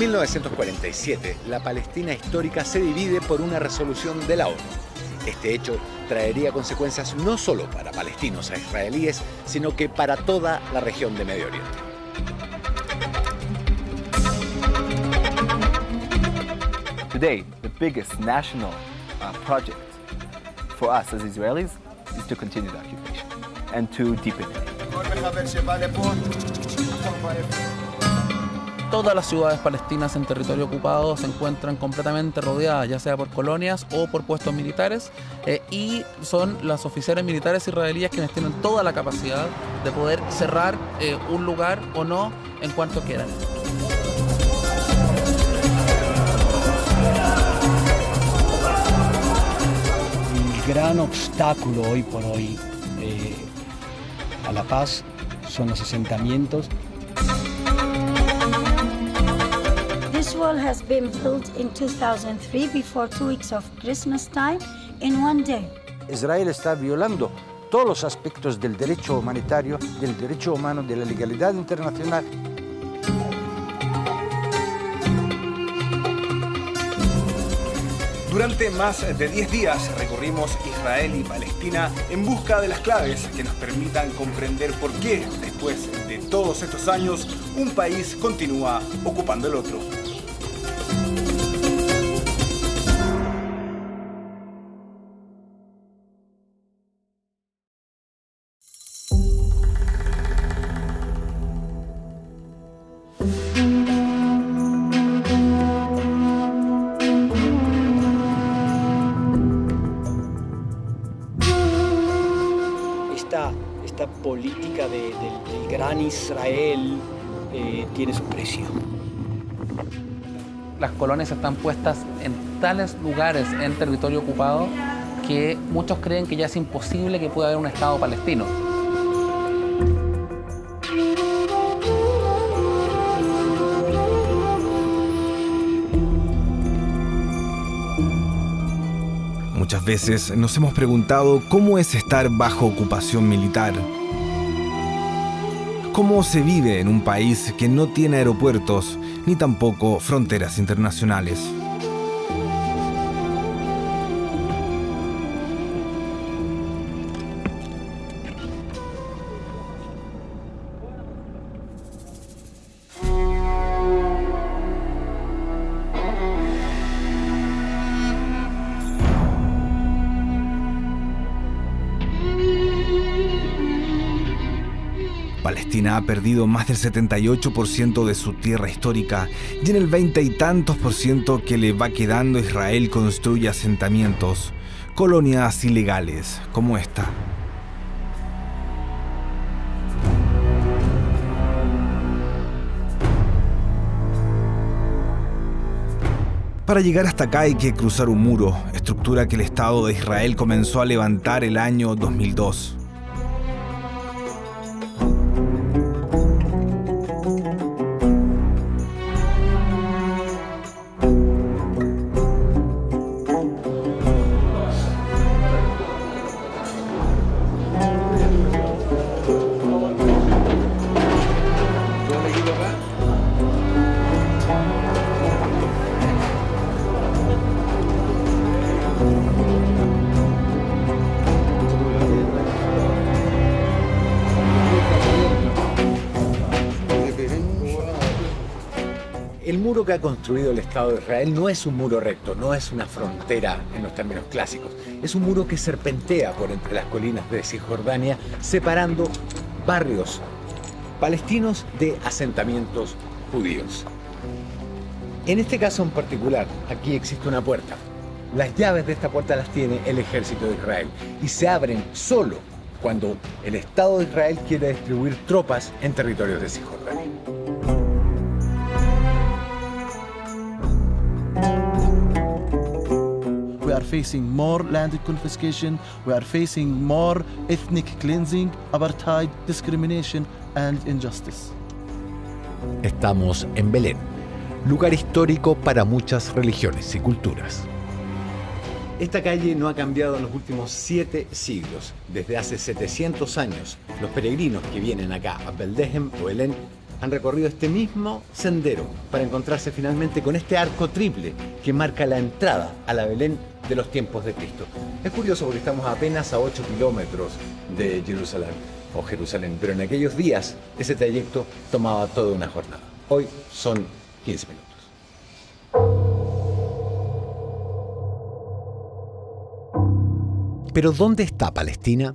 1947, la Palestina histórica se divide por una resolución de la ONU. Este hecho traería consecuencias no solo para palestinos e israelíes, sino que para toda la región de Medio Oriente. Today, the biggest national project for us as Israelis is to continue the occupation and to deepen it. Todas las ciudades palestinas en territorio ocupado se encuentran completamente rodeadas, ya sea por colonias o por puestos militares, y son los oficiales militares israelíes quienes tienen toda la capacidad de poder cerrar un lugar o no en cuanto quieran. El gran obstáculo hoy por hoy a la paz son los asentamientos. This wall has been built in 2003 before 2 weeks of Christmas time in one day. Israel está violando todos los aspectos del derecho humanitario, del derecho humano, de la legalidad internacional. Durante más de 10 días recorrimos Israel y Palestina en busca de las claves que nos permitan comprender por qué, después de todos estos años, un país continúa ocupando el otro. Esta política del gran Israel tiene su precio. Las colonias están puestas en tales lugares en territorio ocupado que muchos creen que ya es imposible que pueda haber un Estado palestino. Muchas veces nos hemos preguntado cómo es estar bajo ocupación militar. ¿Cómo se vive en un país que no tiene aeropuertos ni tampoco fronteras internacionales? Palestina ha perdido más del 78% de su tierra histórica y en el 20 y tantos % que le va quedando Israel construye asentamientos, colonias ilegales como esta. Para llegar hasta acá hay que cruzar un muro, estructura que el Estado de Israel comenzó a levantar el año 2002. El muro que ha construido el Estado de Israel no es un muro recto, no es una frontera en los términos clásicos. Es un muro que serpentea por entre las colinas de Cisjordania, separando barrios palestinos de asentamientos judíos. En este caso en particular, aquí existe una puerta. Las llaves de esta puerta las tiene el ejército de Israel y se abren solo cuando el Estado de Israel quiere distribuir tropas en territorios de Cisjordania. We are facing more land confiscation, we are facing more ethnic cleansing, apartheid, discrimination and injustice. Estamos en Belén, lugar histórico para muchas religiones y culturas. Esta calle no ha cambiado en los últimos 7 siglos. Desde hace 700 años, los peregrinos que vienen acá a Beldejem o Belén han recorrido este mismo sendero para encontrarse finalmente con este arco triple que marca la entrada a la Belén de los tiempos de Cristo. Es curioso porque estamos apenas a 8 kilómetros de Jerusalén, pero en aquellos días ese trayecto tomaba toda una jornada. Hoy son 15 minutos. Pero ¿dónde está Palestina?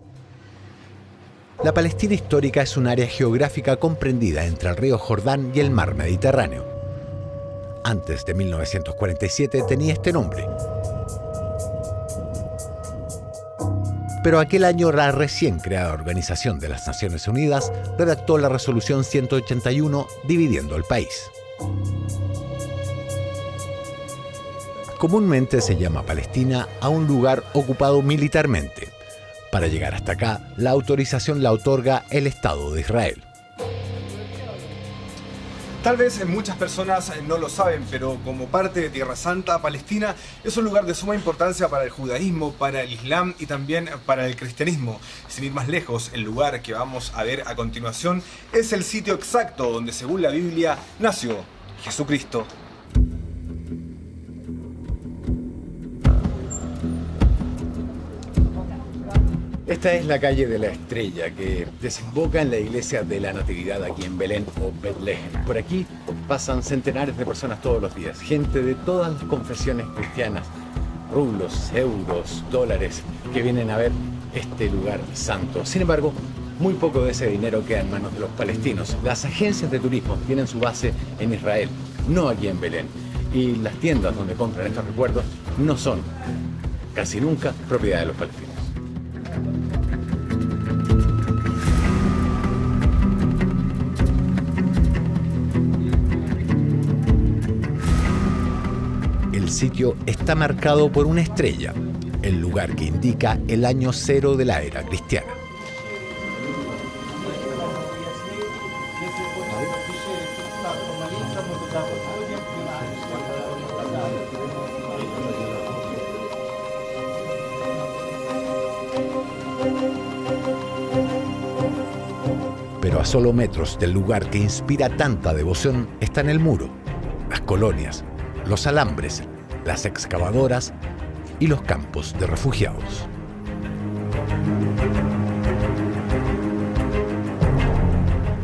La Palestina histórica es un área geográfica comprendida entre el río Jordán y el mar Mediterráneo. Antes de 1947 tenía este nombre. Pero aquel año la recién creada Organización de las Naciones Unidas redactó la Resolución 181 dividiendo el país. Comúnmente se llama Palestina a un lugar ocupado militarmente. Para llegar hasta acá, la autorización la otorga el Estado de Israel. Tal vez muchas personas no lo saben, pero como parte de Tierra Santa, Palestina es un lugar de suma importancia para el judaísmo, para el islam y también para el cristianismo. Sin ir más lejos, el lugar que vamos a ver a continuación es el sitio exacto donde, según la Biblia, nació Jesucristo. Esta es la calle de la Estrella, que desemboca en la iglesia de la Natividad aquí en Belén o Betlehem. Por aquí pasan centenares de personas todos los días, gente de todas las confesiones cristianas, rublos, euros, dólares, que vienen a ver este lugar santo. Sin embargo, muy poco de ese dinero queda en manos de los palestinos. Las agencias de turismo tienen su base en Israel, no aquí en Belén. Y las tiendas donde compran estos recuerdos no son, casi nunca, propiedad de los palestinos. El sitio está marcado por una estrella, el lugar que indica el año cero de la era cristiana. Pero a solo metros del lugar que inspira tanta devoción están el muro, las colonias, los alambres, las excavadoras y los campos de refugiados.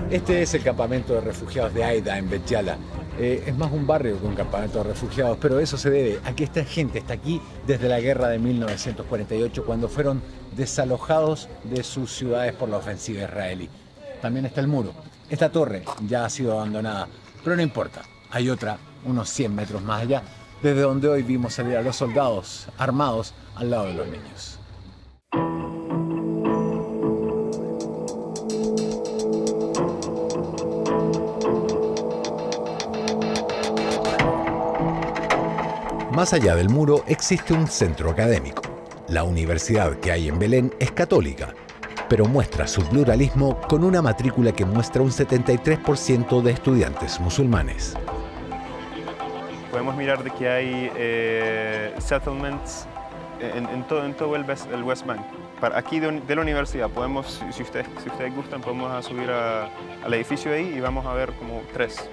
Este es el campamento de refugiados de Aida en Bet Yala. Es más un barrio que un campamento de refugiados, pero eso se debe a que esta gente está aquí desde la guerra de 1948, cuando fueron desalojados de sus ciudades por la ofensiva israelí. También está el muro. Esta torre ya ha sido abandonada, pero no importa. Hay otra unos 100 metros más allá, desde donde hoy vimos salir a los soldados armados al lado de los niños. Más allá del muro existe un centro académico. La universidad que hay en Belén es católica, pero muestra su pluralismo con una matrícula que muestra un 73% de estudiantes musulmanes. Podemos mirar de que hay settlements en todo el West Bank. Aquí de la universidad, podemos, si ustedes gustan, podemos subir al edificio ahí y vamos a ver como 3.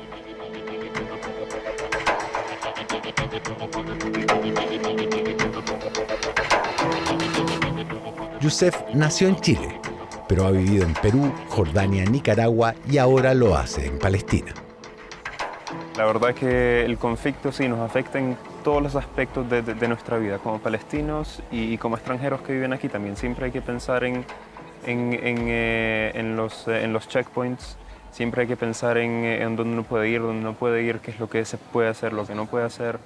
Youssef nació en Chile, pero ha vivido en Perú, Jordania, Nicaragua y ahora lo hace en Palestina. La verdad es que el conflicto sí nos afecta en todos los aspectos de nuestra vida, como palestinos y como extranjeros que viven aquí también. Siempre hay que pensar en los checkpoints, siempre hay que pensar en dónde uno puede ir, dónde no puede ir, qué es lo que se puede hacer, lo que no puede hacer,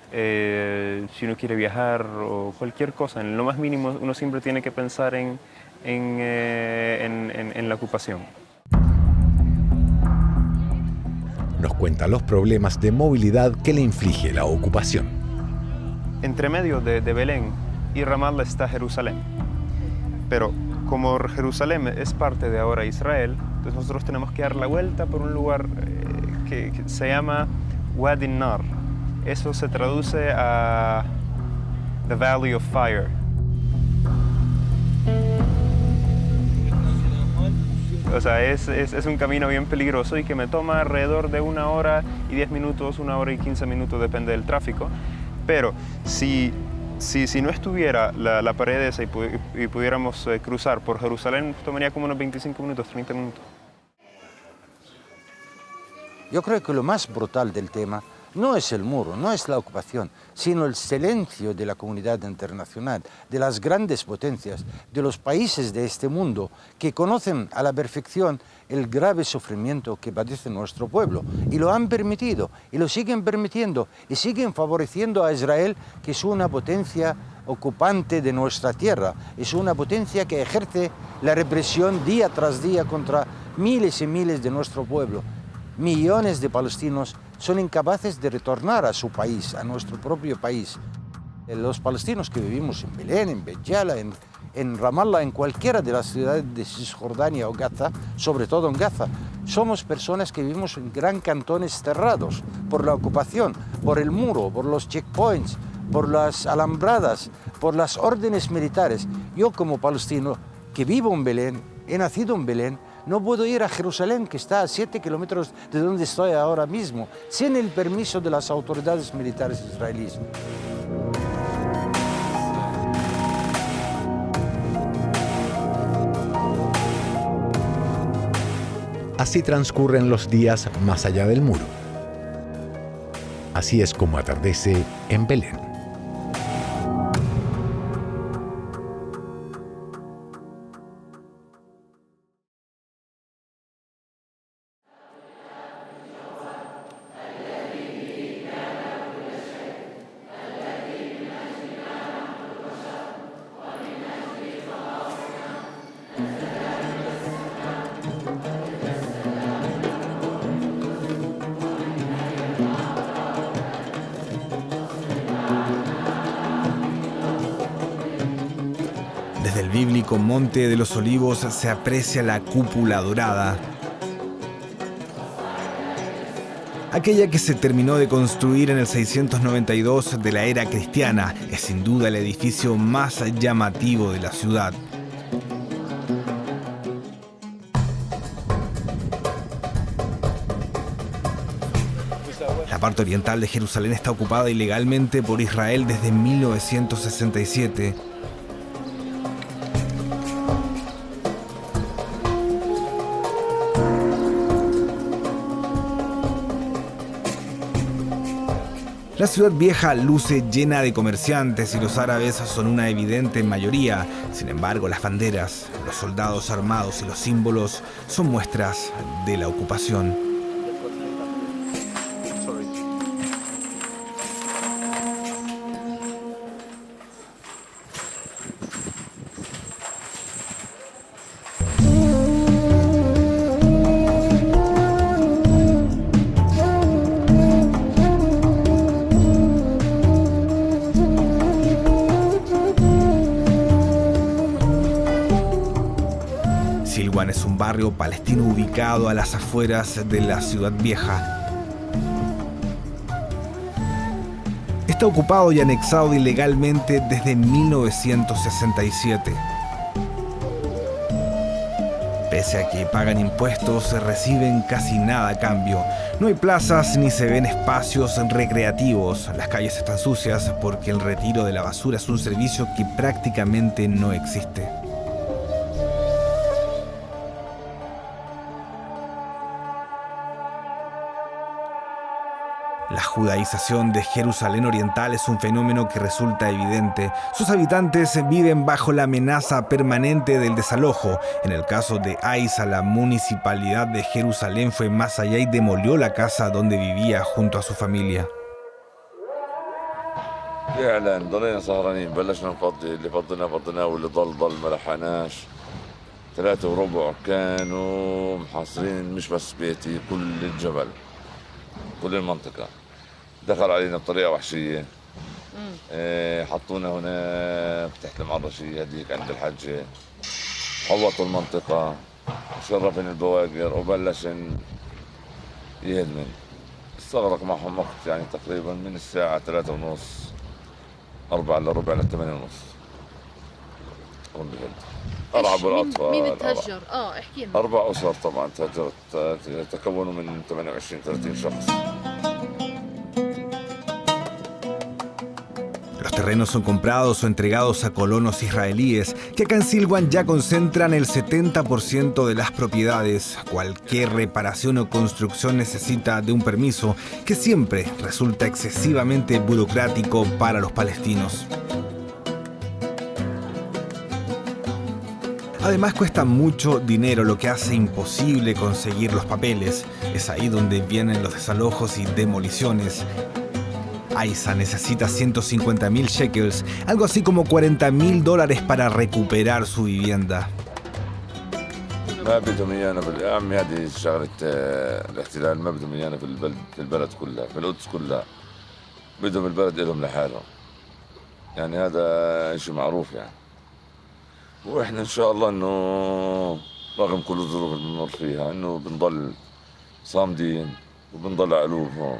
si uno quiere viajar o cualquier cosa. En lo más mínimo uno siempre tiene que pensar en la ocupación. Nos cuenta los problemas de movilidad que le inflige la ocupación. Entre medio de Belén y Ramallah está Jerusalén. Pero como Jerusalén es parte de ahora Israel, entonces nosotros tenemos que dar la vuelta por un lugar que se llama Wadi Nar. Eso se traduce a The Valley of Fire. O sea, es un camino bien peligroso y que me toma alrededor de 1 hora y 10 minutos, 1 hora y 15 minutos, depende del tráfico. Pero si no estuviera la pared esa y pudiéramos cruzar por Jerusalén, tomaría como unos 25 minutos, 30 minutos. Yo creo que lo más brutal del tema no es el muro, no es la ocupación, sino el silencio de la comunidad internacional, de las grandes potencias, de los países de este mundo que conocen a la perfección el grave sufrimiento que padece nuestro pueblo y lo han permitido y lo siguen permitiendo y siguen favoreciendo a Israel, que es una potencia ocupante de nuestra tierra, es una potencia que ejerce la represión día tras día contra miles y miles de nuestro pueblo. Millones de palestinos son incapaces de retornar a su país, a nuestro propio país. Los palestinos que vivimos en Belén, en Bet Yala, en Ramallah, en cualquiera de las ciudades de Cisjordania o Gaza, sobre todo en Gaza, somos personas que vivimos en gran cantones cerrados por la ocupación, por el muro, por los checkpoints, por las alambradas, por las órdenes militares. Yo como palestino que vivo en Belén, he nacido en Belén, no puedo ir a Jerusalén, que está a 7 kilómetros de donde estoy ahora mismo, sin el permiso de las autoridades militares israelíes. Así transcurren los días más allá del muro. Así es como atardece en Belén. Desde el bíblico Monte de los Olivos se aprecia la cúpula dorada, aquella que se terminó de construir en el 692 de la era cristiana. Es sin duda el edificio más llamativo de la ciudad. La parte oriental de Jerusalén está ocupada ilegalmente por Israel desde 1967. La ciudad vieja luce llena de comerciantes y los árabes son una evidente mayoría. Sin embargo, las banderas, los soldados armados y los símbolos son muestras de la ocupación. Silwan es un barrio palestino ubicado a las afueras de la ciudad vieja. Está ocupado y anexado ilegalmente desde 1967. Pese a que pagan impuestos, reciben casi nada a cambio. No hay plazas ni se ven espacios recreativos. Las calles están sucias porque el retiro de la basura es un servicio que prácticamente no existe. La judaización de Jerusalén Oriental es un fenómeno que resulta evidente. Sus habitantes viven bajo la amenaza permanente del desalojo. En el caso de Aiza, la municipalidad de Jerusalén fue más allá y demolió la casa donde vivía junto a su familia. إعلان ضلينا سهرانين بلشنا نفضي اللي فضينا واللي ضل ما لحقناش 3:15 كانوا محاصرين مش بس بيتي كل الجبل كل المنطقة دخل علينا بطريقة وحشية حطونا هناك تحت المعرشية هديك عند الحجة حوطوا المنطقة شرفن البواقر وبلشن يهدمن استغرق معهم وقت يعني تقريبا من الساعة 3:30 4 إلا ربع ل 8:30 هم بهد أرعب الأطفال. مين تهجر؟ احكي لنا. 4 أسر طبعا تهجرت، تكونوا من 28-30 شخص. Los terrenos son comprados o entregados a colonos israelíes, que acá en Silwan ya concentran el 70% de las propiedades. Cualquier reparación o construcción necesita de un permiso, que siempre resulta excesivamente burocrático para los palestinos. Además cuesta mucho dinero, lo que hace imposible conseguir los papeles. Es ahí donde vienen los desalojos y demoliciones. Aiza necesita 150.000 shekels, algo así como $40.000 para recuperar su vivienda. ما بدهم ايانا يا عمي، هذه شغله الاحتلال، ما بدهم ايانا في البلد كلها، في القدس كلها. بدهم البلد لهم لحالهم. يعني هذا شيء معروف يعني. واحنا ان شاء الله انه رغم كل الظروف اللي بنمر فيها انه بنضل صامدين وبنضل على قلوب هون.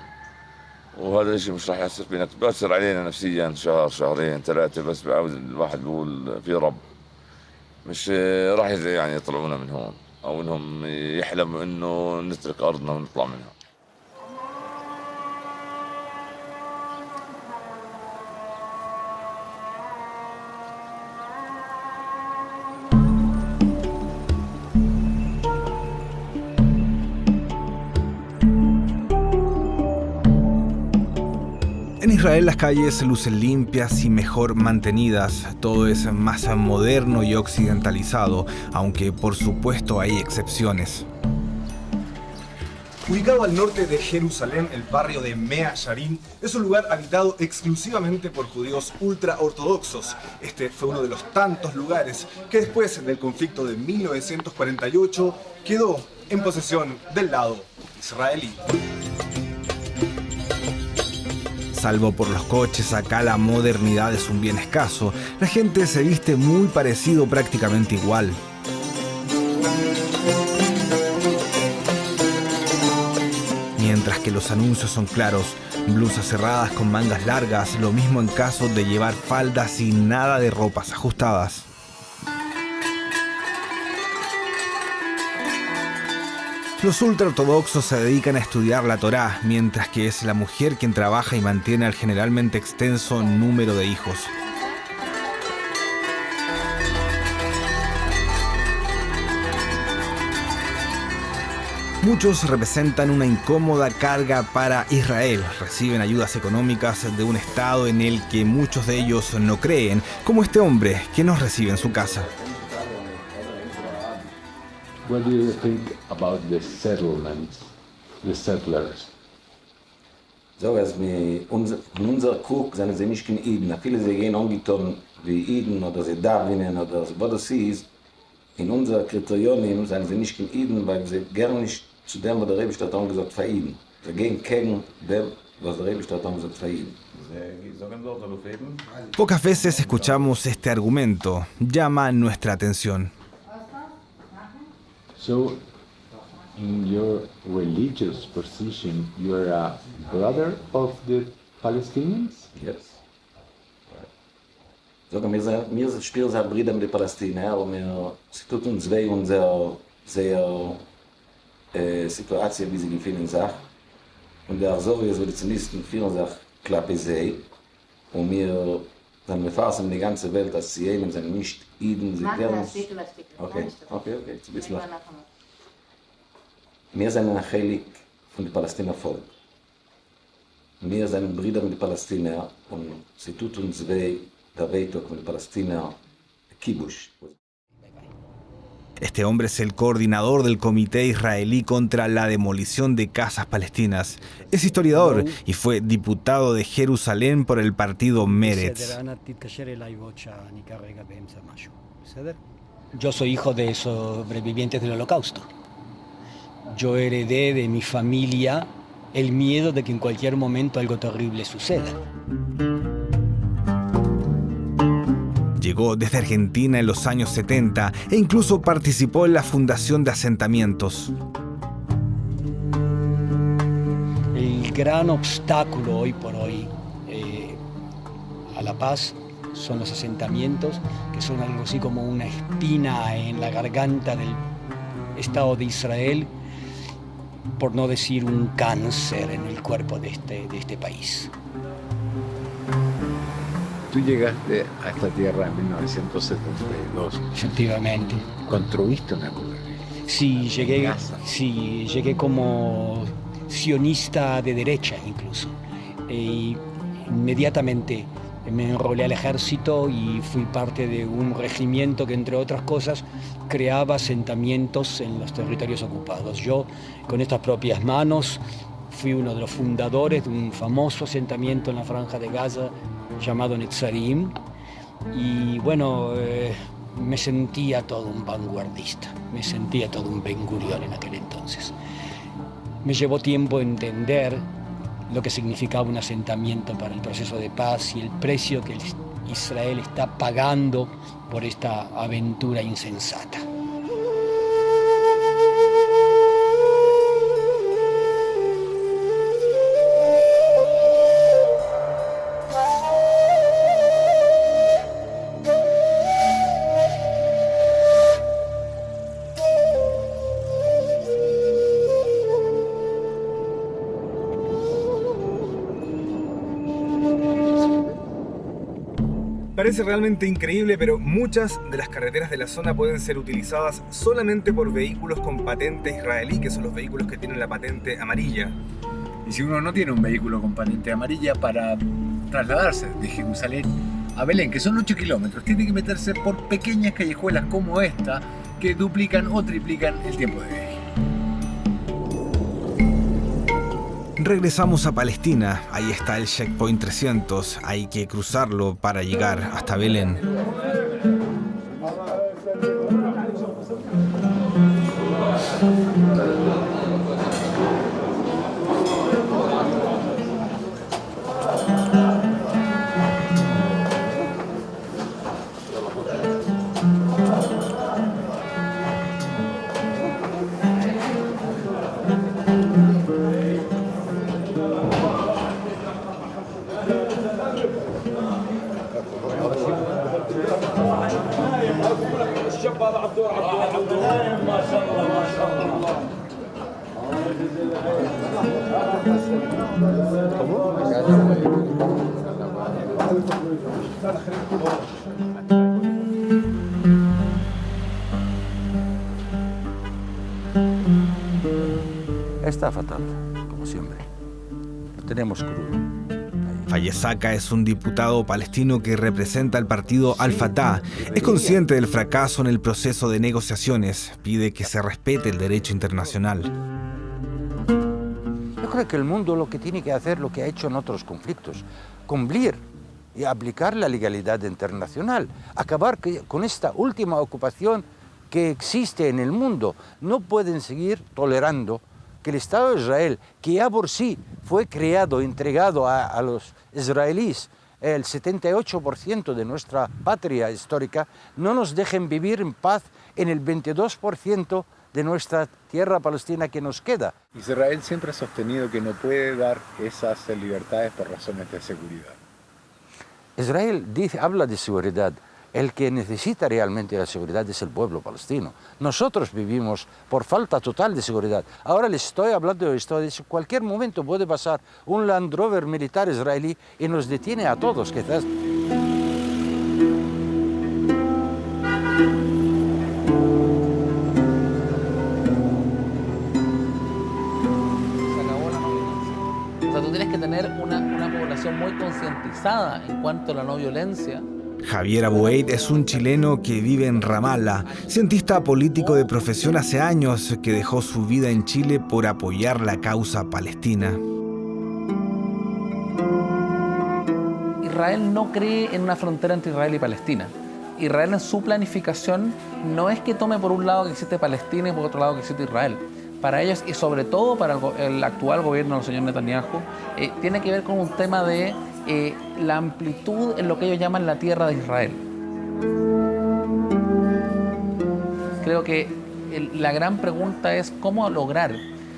وهذا الشيء مش راح يأثر فينا، بيأثر علينا نفسيا شهر 2-3 بس بعاوز الواحد بيقول في رب، مش راح يعني يطلعونا من هون او انهم يحلموا انه نترك ارضنا ونطلع منها. En Israel las calles lucen limpias y mejor mantenidas, todo es más moderno y occidentalizado, aunque por supuesto hay excepciones. Ubicado al norte de Jerusalén, el barrio de Mea Sharim es un lugar habitado exclusivamente por judíos ultraortodoxos. Este fue uno de los tantos lugares que después del conflicto de 1948 quedó en posesión del lado israelí. Salvo por los coches, acá la modernidad es un bien escaso. La gente se viste muy parecido, prácticamente igual. Mientras que los anuncios son claros, blusas cerradas con mangas largas, lo mismo en caso de llevar faldas y nada de ropas ajustadas. Los ultraortodoxos se dedican a estudiar la Torá, mientras que es la mujer quien trabaja y mantiene al generalmente extenso número de hijos. Muchos representan una incómoda carga para Israel. Reciben ayudas económicas de un Estado en el que muchos de ellos no creen, como este hombre que nos recibe en su casa. What do you think about the settlements, the settlers? So, als in unser Krug sind sie nicht kein Iden. Viele sie gehen angetan wie Iden oder sie Darwinen oder was das ist. In unser Kriterium sind sie nicht kein Iden, weil sie gerne nicht zu dem, was der Rebestadt gesagt veriden. Sie gehen gegen dem, was der Rebestadt gesagt veriden. Pocas veces escuchamos este argumento. Llama nuestra atención. So, in your religious position, you are a brother of the Palestinians? Yes. So, wir spielen sehr Brüder mit den Palästinensern und wir tun uns weh und sehr Situation, wie sie gefühlen sich. Und der Sorge ist, wie die Zionisten fühlen sich klappe sehr. Und wir fassen die ganze Welt, dass sie eben sind nicht Iden, sie werden... Okay. Wir sind ein Heilig von den Palästinenern. Wir sind Brüder mit den Palästinensern und sie tut uns weh, der Wehtag mit den Palästinensern, der Kibush. Este hombre es el coordinador del Comité Israelí contra la demolición de casas palestinas. Es historiador y fue diputado de Jerusalén por el partido Meretz. Yo soy hijo de sobrevivientes del Holocausto. Yo heredé de mi familia el miedo de que en cualquier momento algo terrible suceda. Llegó desde Argentina en los años 70 e incluso participó en la fundación de asentamientos. El gran obstáculo hoy por hoy a la paz son los asentamientos, que son algo así como una espina en la garganta del Estado de Israel, por no decir un cáncer en el cuerpo de este país. Tú llegaste a esta tierra en 1972. Efectivamente. ¿Construiste una comunidad? Sí, llegué como sionista de derecha incluso. Inmediatamente me enrolé al ejército y fui parte de un regimiento que, entre otras cosas, creaba asentamientos en los territorios ocupados. Yo, con estas propias manos, fui uno de los fundadores de un famoso asentamiento en la Franja de Gaza llamado Netzarim. Y bueno, me sentía todo un vanguardista, me sentía todo un Ben Gurión en aquel entonces. Me llevó tiempo entender lo que significaba un asentamiento para el proceso de paz y el precio que Israel está pagando por esta aventura insensata. Parece realmente increíble, pero muchas de las carreteras de la zona pueden ser utilizadas solamente por vehículos con patente israelí, que son los vehículos que tienen la patente amarilla. Y si uno no tiene un vehículo con patente amarilla, para trasladarse de Jerusalén a Belén, que son 8 kilómetros, tiene que meterse por pequeñas callejuelas como esta, que duplican o triplican el tiempo de viaje. Regresamos a Palestina, ahí está el checkpoint 300, hay que cruzarlo para llegar hasta Belén. Está fatal, como siempre. Lo tenemos crudo. Fayyez Zaka es un diputado palestino que representa al partido Al-Fatah. Es consciente del fracaso en el proceso de negociaciones. Pide que se respete el derecho internacional. Yo creo que el mundo lo que tiene que hacer, lo que ha hecho en otros conflictos, cumplir y aplicar la legalidad internacional, acabar con esta última ocupación que existe en el mundo. No pueden seguir tolerando que el Estado de Israel, que ya por sí fue creado, entregado a los israelíes, el 78% de nuestra patria histórica, no nos dejen vivir en paz en el 22% de nuestra tierra palestina que nos queda. Israel siempre ha sostenido que no puede dar esas libertades por razones de seguridad. Israel habla de seguridad. El que necesita realmente la seguridad es el pueblo palestino. Nosotros vivimos por falta total de seguridad. Ahora les estoy hablando de esto, en cualquier momento puede pasar un Land Rover militar israelí y nos detiene a todos, quizás. O sea, tú tienes que tener una población muy concientizada en cuanto a la no violencia. Javier Aboueid es un chileno que vive en Ramallah, cientista político de profesión hace años que dejó su vida en Chile por apoyar la causa palestina. Israel no cree en una frontera entre Israel y Palestina. Israel en su planificación no es que tome por un lado que existe Palestina y por otro lado que existe Israel. Para ellos, y sobre todo para el actual gobierno del señor Netanyahu, tiene que ver con un tema de la amplitud en lo que ellos llaman la tierra de Israel. Creo que la gran pregunta es cómo lograr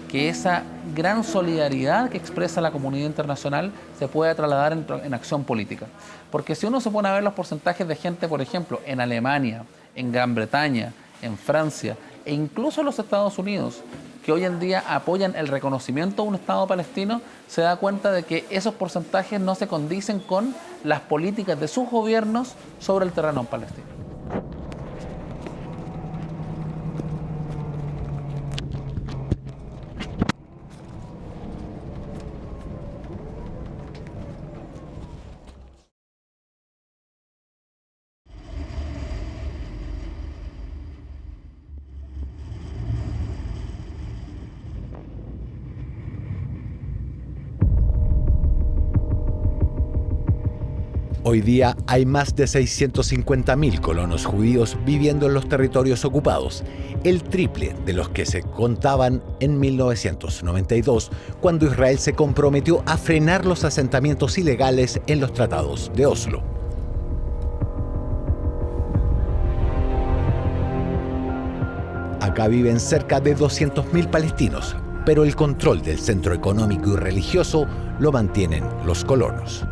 que esa gran solidaridad que expresa la comunidad internacional se pueda trasladar en acción política. Porque si uno se pone a ver los porcentajes de gente, por ejemplo, en Alemania, en Gran Bretaña, en Francia e incluso en los Estados Unidos, que hoy en día apoyan el reconocimiento de un Estado palestino, se da cuenta de que esos porcentajes no se condicen con las políticas de sus gobiernos sobre el terreno palestino. Hoy día hay más de 650.000 colonos judíos viviendo en los territorios ocupados, el triple de los que se contaban en 1992, cuando Israel se comprometió a frenar los asentamientos ilegales en los tratados de Oslo. Acá viven cerca de 200.000 palestinos, pero el control del centro económico y religioso lo mantienen los colonos.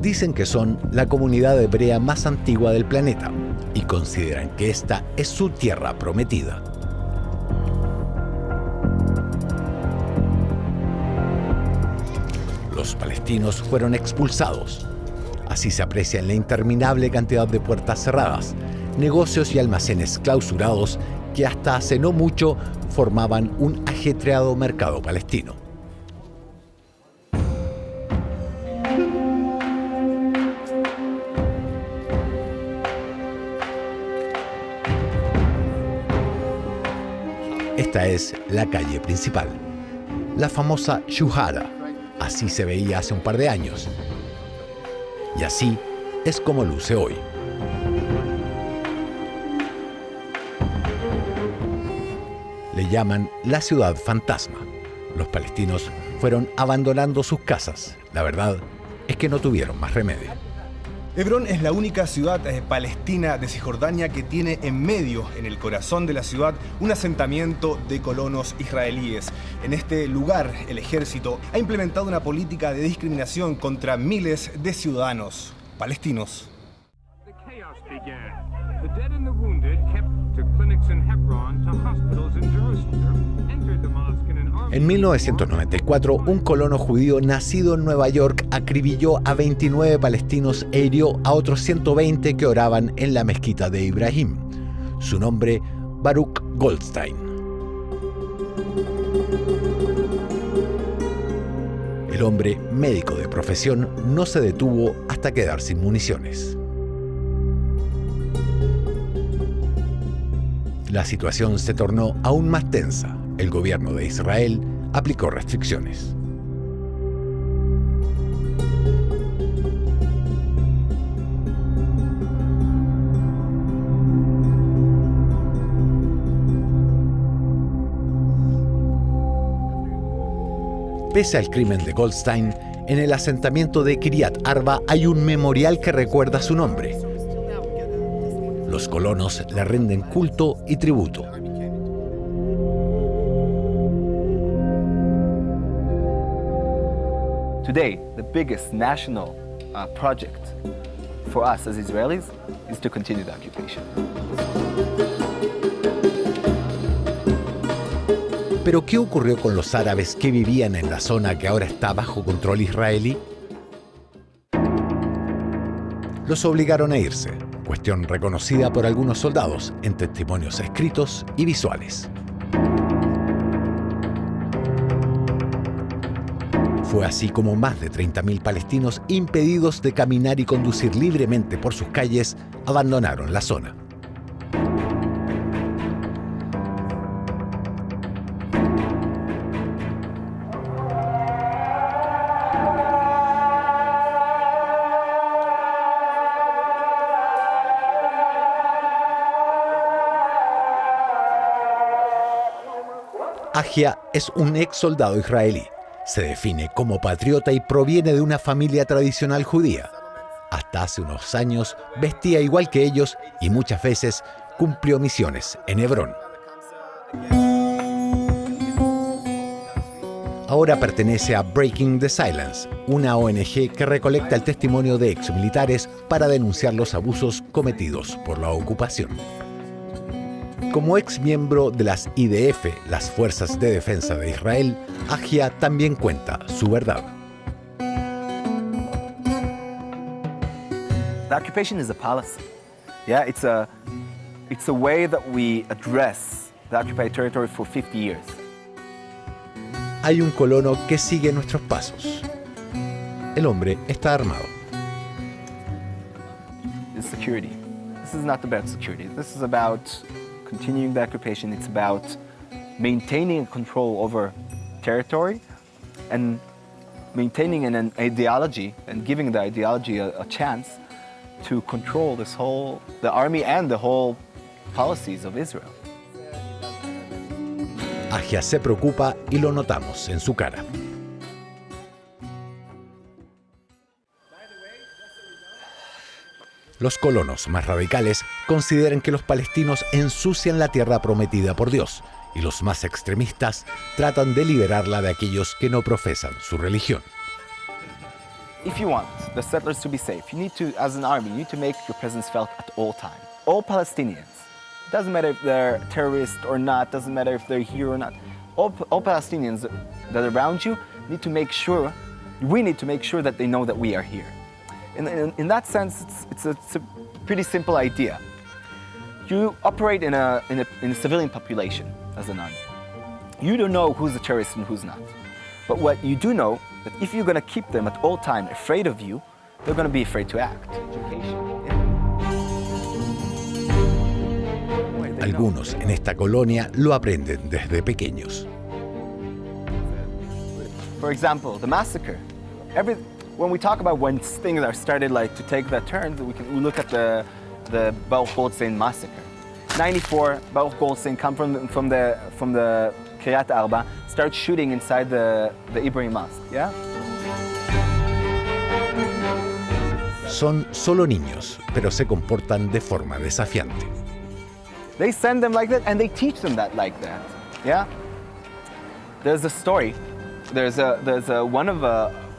Dicen que son la comunidad hebrea más antigua del planeta y consideran que esta es su tierra prometida. Los palestinos fueron expulsados. Así se aprecia en la interminable cantidad de puertas cerradas, negocios y almacenes clausurados que hasta hace no mucho formaban un ajetreado mercado palestino. Esta es la calle principal, la famosa Shuhada. Así se veía hace un par de años. Y así es como luce hoy. Le llaman la ciudad fantasma. Los palestinos fueron abandonando sus casas. La verdad es que no tuvieron más remedio. Hebrón es la única ciudad palestina de Cisjordania que tiene en medio, en el corazón de la ciudad, un asentamiento de colonos israelíes. En este lugar, el ejército ha implementado una política de discriminación contra miles de ciudadanos palestinos. En 1994, un colono judío nacido en Nueva York acribilló a 29 palestinos e hirió a otros 120 que oraban en la mezquita de Ibrahim. Su nombre, Baruch Goldstein. El hombre, médico de profesión, no se detuvo hasta quedar sin municiones. La situación se tornó aún más tensa. El gobierno de Israel aplicó restricciones. Pese al crimen de Goldstein, en el asentamiento de Kiryat Arba hay un memorial que recuerda su nombre. Los colonos le rinden culto y tributo. Today, the biggest national project for us as Israelis is to continue the occupation. ¿Pero qué ocurrió con los árabes que vivían en la zona que ahora está bajo control israelí? Los obligaron a irse, cuestión reconocida por algunos soldados en testimonios escritos y visuales. Fue así como más de 30.000 palestinos impedidos de caminar y conducir libremente por sus calles abandonaron la zona. Ahia es un ex soldado israelí. Se define como patriota y proviene de una familia tradicional judía. Hasta hasta hace unos años vestía igual que ellos y muchas veces cumplió misiones en Hebrón. Ahora pertenece a Breaking the Silence, una ONG que recolecta el testimonio de exmilitares para denunciar los abusos cometidos por la ocupación. Como ex miembro de las IDF, las Fuerzas de Defensa de Israel, Ahia también cuenta su verdad. The occupation is a policy. Yeah, it's a way that we address the occupied territory for 50 years. Hay un colono que sigue nuestros pasos. El hombre está armado. It's security. This is not about security. This is about continuing the occupation. It's about maintaining control over territory and maintaining an ideology and giving the ideology a chance to control the army and the whole policies of Israel. Ahia se preocupa y lo notamos en su cara. Los colonos más radicales consideran que los palestinos ensucian la tierra prometida por Dios y los más extremistas tratan de liberarla de aquellos que no profesan su religión. If you want the settlers to be safe, you need to, as an army, you need to make your presence felt at all times. All Palestinians, doesn't matter if they're terrorists or not, doesn't matter if they're here or not, all Palestinians that are around you need to make sure, we need to make sure that they know that we are here. In that sense, it's a pretty simple idea. You operate in a civilian population as an army. You don't know who's a terrorist and who's not. But what you do know, that if you're going to keep them at all time afraid of you, they're going to be afraid to act. Algunos en esta colonia lo aprenden desde pequeños. For example, the massacre. When we talk about when things are started like to take that turn, we look at the Baruch Goldstein massacre. 94, Baruch Goldstein come from the Kiryat Arba, start shooting inside the Ibrahim Mosque, yeah? Son solo niños, pero se comportan de forma desafiante. They send them like that and they teach them that like that, yeah? There's a story.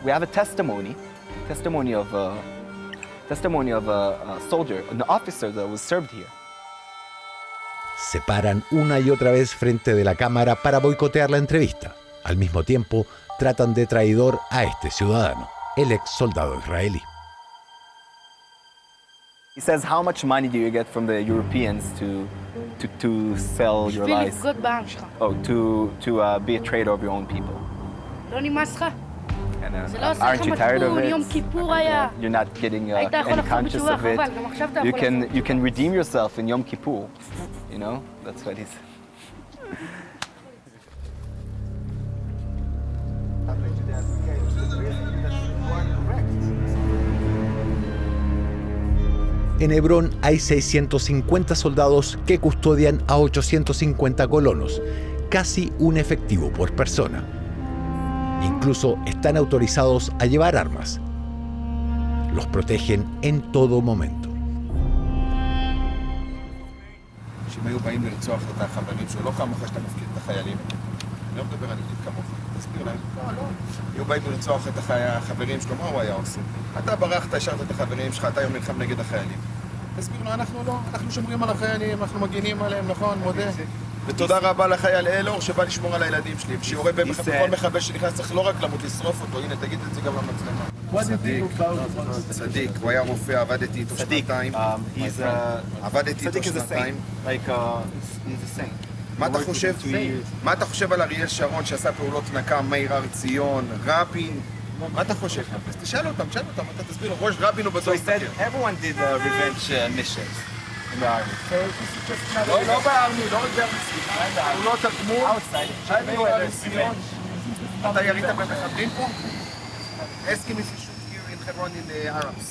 We have a testimony of a soldier, an officer that was served here. Se paran una y otra vez frente de la cámara para boicotear la entrevista. Al mismo tiempo, tratan de traidor a este ciudadano, el ex soldado israelí. He says, how much money do you get from the Europeans to sell your lies? Oh, to be a traitor of your own people. And, aren't you tired of it? You're not getting any conscious of it. You can redeem yourself in Yom Kippur. You know, that's what he said. En Hebrón hay 650 soldados que custodian a 850 colonos, casi un efectivo por persona. Incluso están autorizados a llevar armas. Los protegen en todo momento. שהם היו באים לרצוח את החברים שלו, לא כמוך שאתה מפקיד את החיילים. אני לא מדבר על ידיד כמוך, תסביר להם. לא. היו באים לרצוח את החברים שלו, מה הוא היה עושה? אתה ברחת, השארת את החברים שלך, אתה היום נלחם נגד החיילים. תסביר לו, אנחנו לא, אנחנו שומרים על החיילים, אנחנו מגינים עליהם, נכון, מודה. ותודה רבה לחייל אלאור שבא לשמור על הילדים שלי, ושיורה בכל מחבל שנכנס צריך לא רק למות, לשרוף אותו, הנה תגיד את זה גם למצלמה. צדיק, הוא היה רופא, עבדתי איתו שנתיים. עבדתי איתו שנתיים. מה אתה חושב על אריאל שרון שעשה פעולות נקם, מאיר הר ציון, רבין? מה אתה חושב? אז תשאל אותם, אתה תסביר לו, ראש רבין הוא בטוח. So he said everyone did revenge missions. לא בארמי, לא רק בארמי, הוא לא תגמול, אתה ירית במחבלים פה? Asking if you shoot here in Hebron in the Arabs.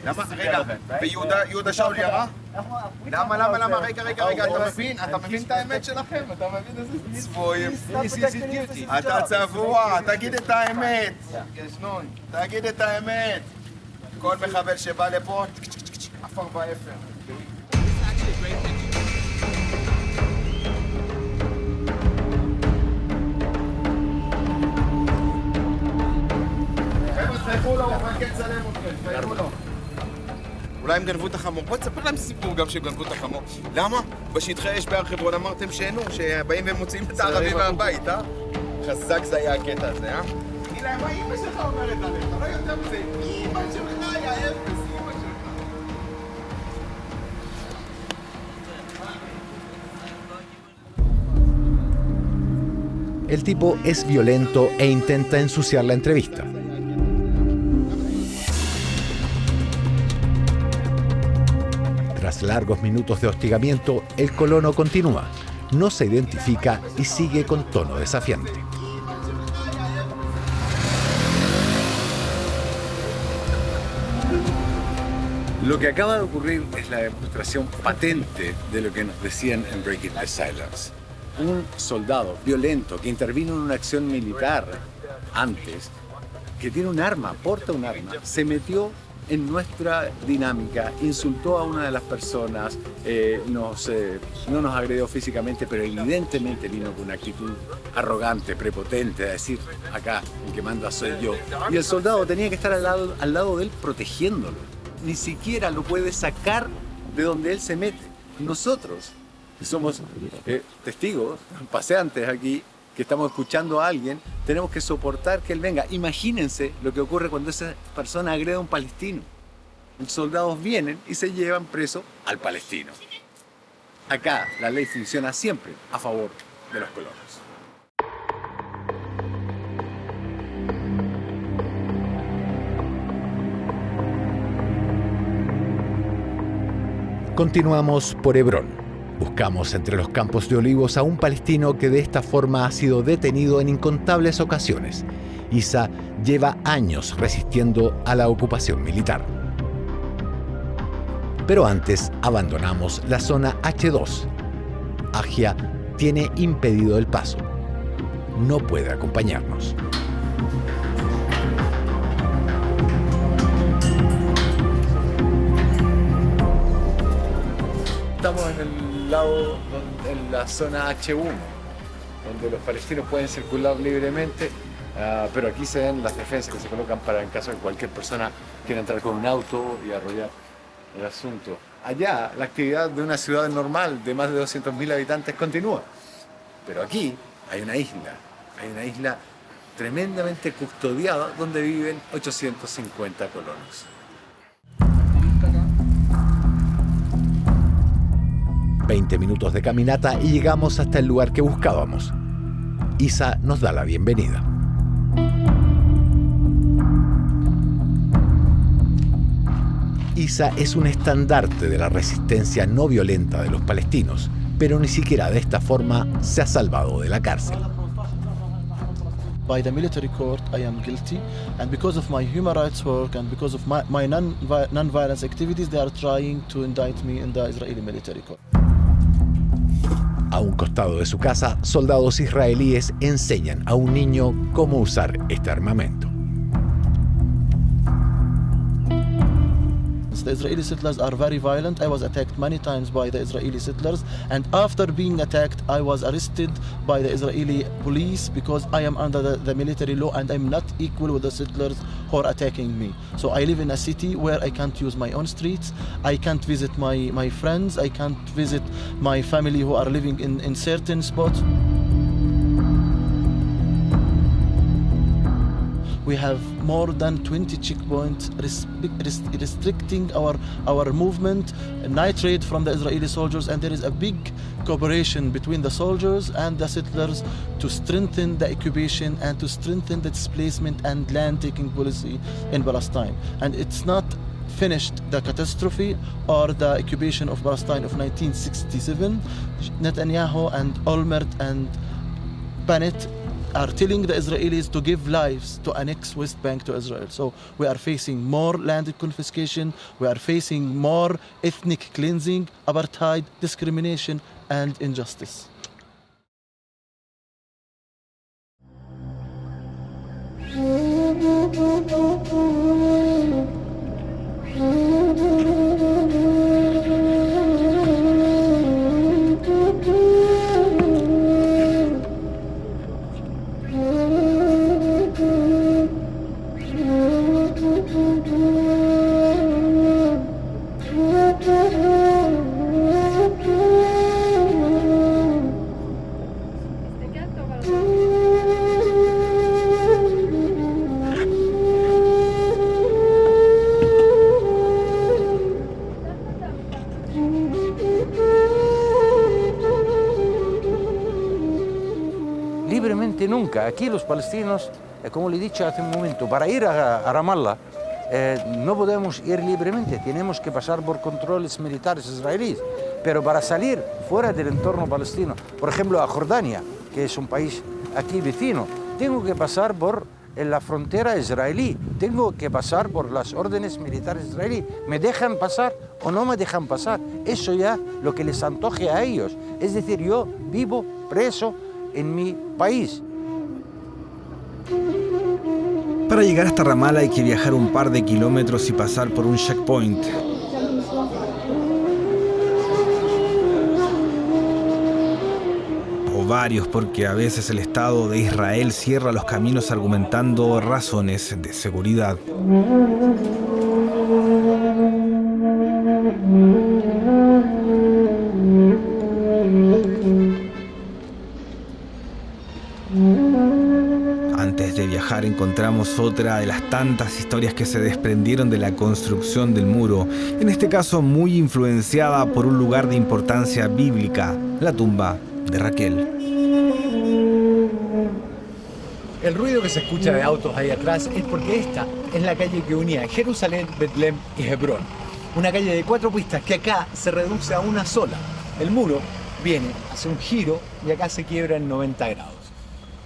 למה? רגע, ויהודה שאול ירה? למה? רגע, אתה מבין את האמת שלכם? אתה מבין איזה צבועים? אתה צבוע, תגיד את האמת. תגיד את האמת. כל מחבל שבא לפה, עפר באפר. תחייכו לו, הוא רק יצלם אתכם, תחייכו לו. אולי הם גנבו את החמור. בוא תספר להם סיפור גם שגנבו את החמור. למה? בשטחי אש בהר חברון אמרתם שאינו, שבאים והם מוצאים את הערבים מהבית, אה? חזק זה היה הקטע הזה, אה? תגיד להם, מה אמא שלך אומרת עליך? לא יותר מזה. אמא שלך היה אפס, אמא שלך. El tipo es violento e intenta ensuciar la entrevista. Tras largos minutos de hostigamiento, el colono continúa, no se identifica y sigue con tono desafiante. Lo que acaba de ocurrir es la demostración patente de lo que nos decían en Breaking the Silence. Un soldado violento que intervino en una acción militar antes, que tiene un arma, porta un arma, se metió en nuestra dinámica, insultó a una de las personas, no nos agredió físicamente, pero evidentemente vino con una actitud arrogante, prepotente, de decir, acá el que manda soy yo. Y el soldado tenía que estar al lado de él protegiéndolo. Ni siquiera lo puede sacar de donde él se mete. Nosotros, que somos testigos, paseantes aquí, que estamos escuchando a alguien, tenemos que soportar que él venga. Imagínense lo que ocurre cuando esa persona agrede a un palestino. Los soldados vienen y se llevan preso al palestino. Acá la ley funciona siempre a favor de los colonos. Continuamos por Hebrón. Buscamos entre los campos de olivos a un palestino que de esta forma ha sido detenido en incontables ocasiones. Isa lleva años resistiendo a la ocupación militar. Pero antes abandonamos la zona H2. Agia tiene impedido el paso. No puede acompañarnos. Estamos en el lado, en la zona H1, donde los palestinos pueden circular libremente, pero aquí se ven las defensas que se colocan para en caso de que cualquier persona quiera entrar con un auto y arrollar el asunto. Allá la actividad de una ciudad normal de más de 200.000 habitantes continúa, pero aquí hay una isla tremendamente custodiada donde viven 850 colonos. 20 minutos de caminata y llegamos hasta el lugar que buscábamos. Isa nos da la bienvenida. Isa es un estandarte de la resistencia no violenta de los palestinos, pero ni siquiera de esta forma se ha salvado de la cárcel. By the military court, I am guilty, and because of my human rights work and because of my non-violence activities, they are trying to indict me in the Israeli military court. A un costado de su casa, soldados israelíes enseñan a un niño cómo usar este armamento. The Israeli settlers are very violent. I was attacked many times by the Israeli settlers, and after being attacked, I was arrested by the Israeli police because I am under the military law and I'm not equal with the settlers who are attacking me. So I live in a city where I can't use my own streets, I can't visit my friends, I can't visit my family who are living in certain spots. We have more than 20 checkpoints restricting our movement, nitrate from the Israeli soldiers, and there is a big cooperation between the soldiers and the settlers to strengthen the occupation and to strengthen the displacement and land-taking policy in Palestine. And it's not finished the catastrophe or the occupation of Palestine of 1967. Netanyahu and Olmert and Bennett are telling the Israelis to give lives to annex West Bank to Israel. So we are facing more land confiscation, we are facing more ethnic cleansing, apartheid, discrimination, and injustice. probablemente nunca. Aquí los palestinos, como le he dicho hace un momento, para ir a Ramallah no podemos ir libremente, tenemos que pasar por controles militares israelíes. Pero para salir fuera del entorno palestino, por ejemplo a Jordania, que es un país aquí vecino, tengo que pasar por la frontera israelí, tengo que pasar por las órdenes militares israelíes. ¿Me dejan pasar o no me dejan pasar? Eso ya lo que les antoje a ellos. Es decir, yo vivo preso en mi país. Para llegar hasta Ramallah hay que viajar un par de kilómetros y pasar por un checkpoint. O varios, porque a veces el Estado de Israel cierra los caminos argumentando razones de seguridad. Antes de viajar encontramos otra de las tantas historias que se desprendieron de la construcción del muro, en este caso muy influenciada por un lugar de importancia bíblica, la tumba de Raquel. El ruido que se escucha de autos ahí atrás es porque esta es la calle que unía Jerusalén, Betlem y Hebrón. Una calle de 4 pistas que acá se reduce a una sola. El muro viene, hace un giro y acá se quiebra en 90 grados.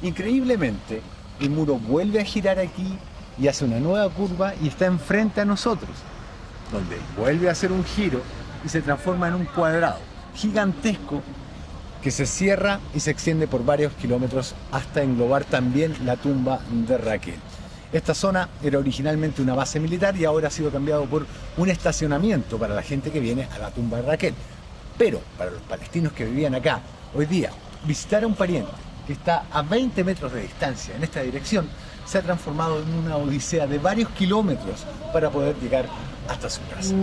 Increíblemente, el muro vuelve a girar aquí y hace una nueva curva y está enfrente a nosotros, donde vuelve a hacer un giro y se transforma en un cuadrado gigantesco que se cierra y se extiende por varios kilómetros hasta englobar también la tumba de Raquel. Esta zona era originalmente una base militar y ahora ha sido cambiado por un estacionamiento para la gente que viene a la tumba de Raquel. Pero para los palestinos que vivían acá, hoy día, visitar a un pariente que está a 20 metros de distancia en esta dirección se ha transformado en una odisea de varios kilómetros para poder llegar hasta su casa.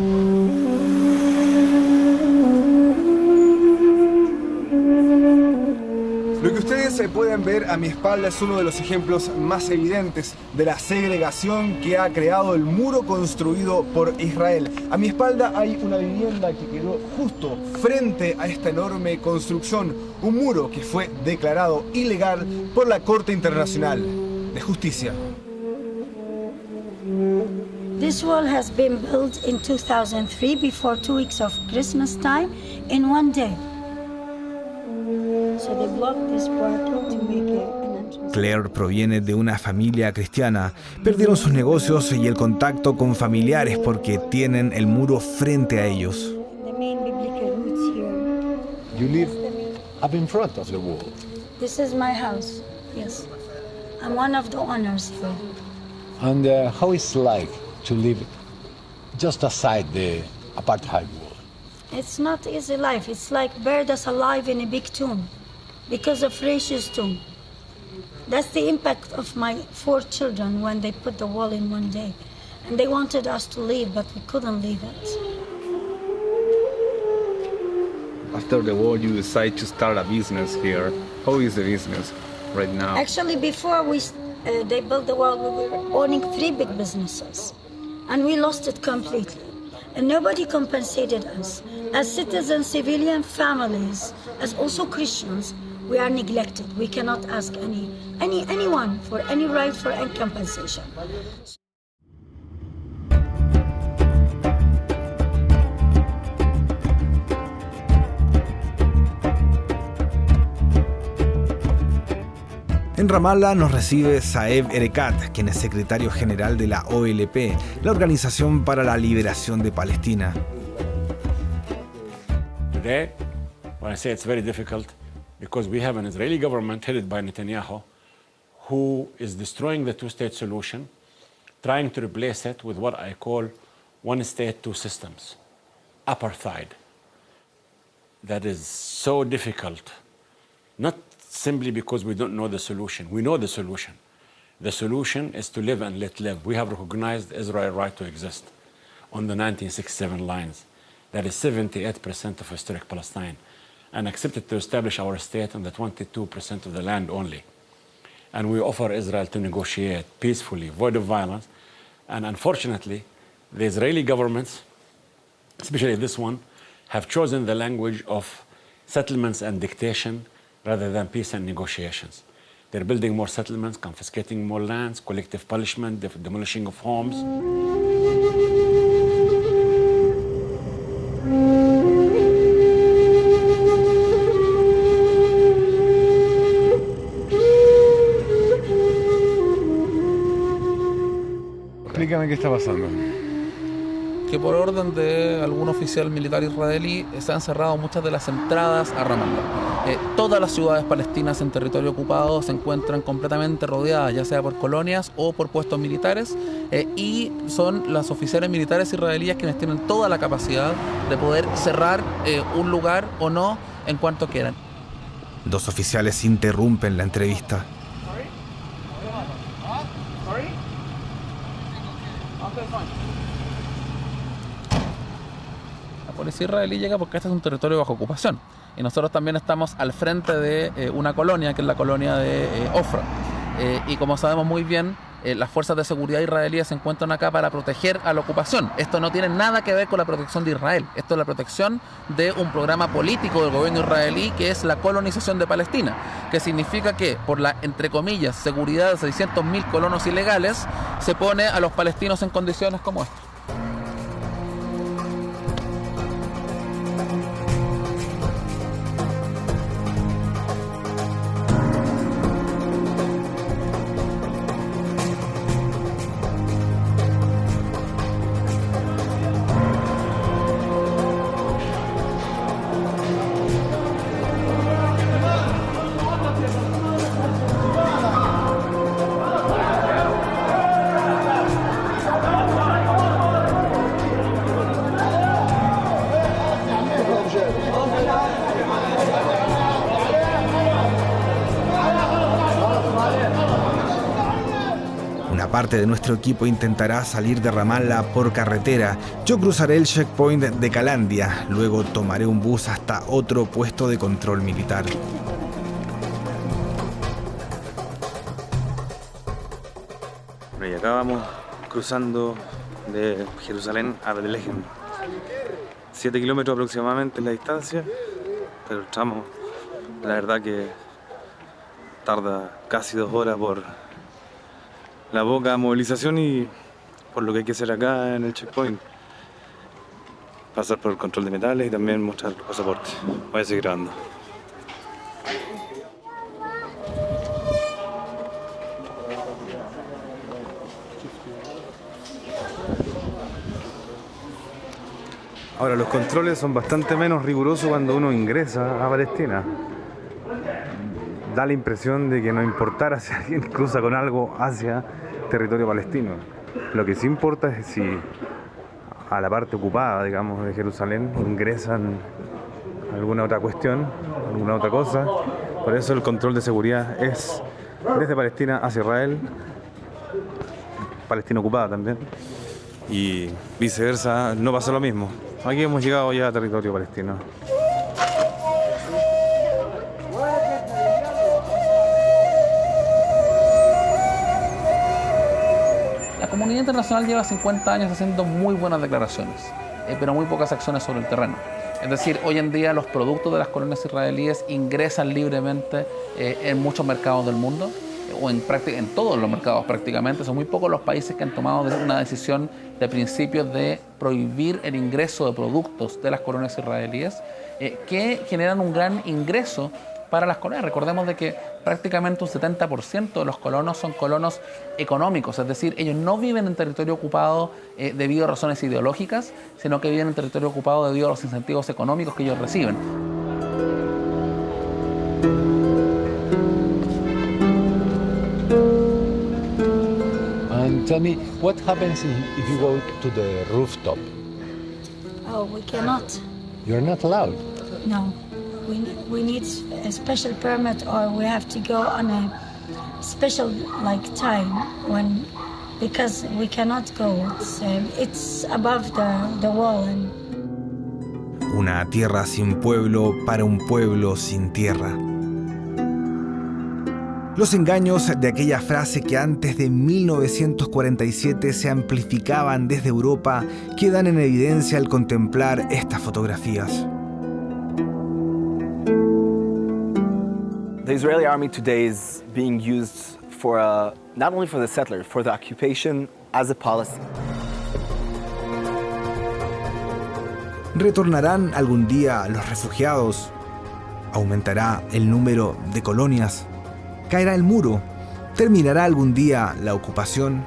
Lo que ustedes pueden ver a mi espalda es uno de los ejemplos más evidentes de la segregación que ha creado el muro construido por Israel. A mi espalda hay una vivienda que quedó justo frente a esta enorme construcción, un muro que fue declarado ilegal por la Corte Internacional de Justicia. This wall has been built in 2003 before 2 weeks of Christmas time in one day. So they blocked this part to make an entrance. Claire proviene de una familia cristiana. Perdieron sus negocios y el contacto con familiares porque tienen el muro frente a ellos. The main biblical roots here. You live up in front of the wall. This is my house, yes. I'm one of the owners here. And how is it like to live just aside the apartheid wall? It's not easy life. It's like buried us alive in a big tomb because of Rashid's tomb. That's the impact of my 4 children when they put the wall in one day. And they wanted us to leave, but we couldn't leave it. After the war, you decide to start a business here. How is the business right now? Actually, before they built the wall, we were owning 3 big businesses. And we lost it completely. And nobody compensated us. As citizens, civilian families, as also Christians, we are neglected. We cannot ask anyone for any right for any compensation. En Ramallah nos recibe Saeb Erekat, quien es secretario general de la OLP, la Organización para la Liberación de Palestina. Today, when I say it's very difficult, because we have an Israeli government headed by Netanyahu, who is destroying the two-state solution, trying to replace it with what I call one state, two systems, apartheid. That is so difficult, not simply because we don't know the solution. We know the solution. The solution is to live and let live. We have recognized Israel's right to exist on the 1967 lines. That is 78% of historic Palestine, and accepted to establish our state on the 22% of the land only. And we offer Israel to negotiate peacefully, void of violence. And unfortunately, the Israeli governments, especially this one, have chosen the language of settlements and dictation rather than peace and negotiations. They're building more settlements, confiscating more lands, collective punishment, demolishing of homes. Explícame qué está pasando. Que por orden de algún oficial militar israelí se han cerrado muchas de las entradas a Ramallah. Todas las ciudades palestinas en territorio ocupado se encuentran completamente rodeadas, ya sea por colonias o por puestos militares, y son los oficiales militares israelíes quienes tienen toda la capacidad de poder cerrar un lugar o no en cuanto quieran. Dos oficiales interrumpen la entrevista. La policía israelí llega porque este es un territorio bajo ocupación y nosotros también estamos al frente de una colonia, que es la colonia de Ofra, y como sabemos muy bien, las fuerzas de seguridad israelíes se encuentran acá para proteger a la ocupación. Esto no tiene nada que ver con la protección de Israel, esto es la protección de un programa político del gobierno israelí que es la colonización de Palestina, que significa que por la, entre comillas, seguridad de 600.000 colonos ilegales se pone a los palestinos en condiciones como esta. Parte de nuestro equipo intentará salir de Ramallah por carretera. Yo cruzaré el checkpoint de Calandia, luego tomaré un bus hasta otro puesto de control militar. Y acá vamos cruzando de Jerusalén a Betlehem. 7 kilómetros aproximadamente la distancia, pero el tramo, la verdad que tarda casi 2 horas por la poca movilización y por lo que hay que hacer acá en el checkpoint. Pasar por el control de metales y también mostrar los pasaportes. Voy a seguir grabando. Ahora, los controles son bastante menos rigurosos cuando uno ingresa a Palestina. Da la impresión de que no importara si alguien cruza con algo hacia territorio palestino. Lo que sí importa es si a la parte ocupada, digamos, de Jerusalén ingresan alguna otra cuestión, alguna otra cosa. Por eso el control de seguridad es desde Palestina hacia Israel, Palestina ocupada también, y viceversa, no pasa lo mismo. Aquí hemos llegado ya a territorio palestino. La comunidad internacional lleva 50 años haciendo muy buenas declaraciones, pero muy pocas acciones sobre el terreno. Es decir, hoy en día los productos de las colonias israelíes ingresan libremente en muchos mercados del mundo, o en todos los mercados prácticamente. Son muy pocos los países que han tomado una decisión de principios de prohibir el ingreso de productos de las colonias israelíes, que generan un gran ingreso para las colonias. Recordemos de que prácticamente un 70% de los colonos son colonos económicos, es decir, ellos no viven en territorio ocupado debido a razones ideológicas, sino que viven en territorio ocupado debido a los incentivos económicos que ellos reciben. And tell me, what happens if you go to the rooftop? Oh, we cannot. You're not allowed. No. We need a special permit, or we have to go on a special time because we cannot go. It's above the wall. Una tierra sin pueblo para un pueblo sin tierra. Los engaños de aquella frase que antes de 1947 se amplificaban desde Europa quedan en evidencia al contemplar estas fotografías. The Israeli army today is being used for not only for the settlers, for the occupation as a policy. ¿Retornarán algún día los refugiados? ¿Aumentará el número de colonias? ¿Caerá el muro? ¿Terminará algún día la ocupación?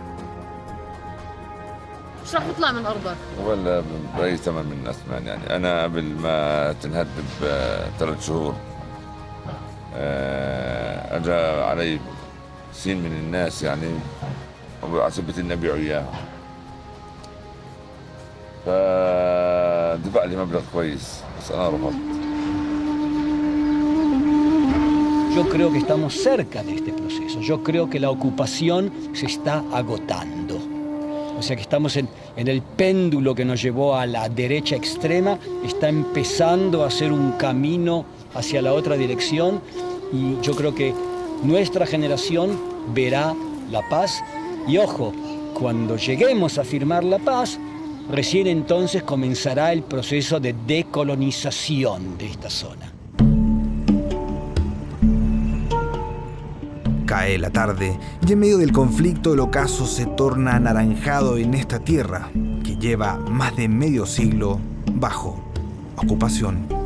شو رح يطلع من أرضك؟ ولا برأيي تمام من الناس يعني أنا قبل ما تنهد ب3 شهور أجا علي سين من الناس يعني وعصبت إني أبيعه إياه فدفع لي مبلغ كويس بس أنا رفضت. Yo creo que estamos cerca de este proceso. Yo creo que la ocupación se está agotando. O sea que estamos en el péndulo que nos llevó a la derecha extrema, está empezando a hacer un camino hacia la otra dirección y yo creo que nuestra generación verá la paz y ojo, cuando lleguemos a firmar la paz, recién entonces comenzará el proceso de decolonización de esta zona. Cae la tarde y en medio del conflicto el ocaso se torna anaranjado en esta tierra que lleva más de medio siglo bajo ocupación.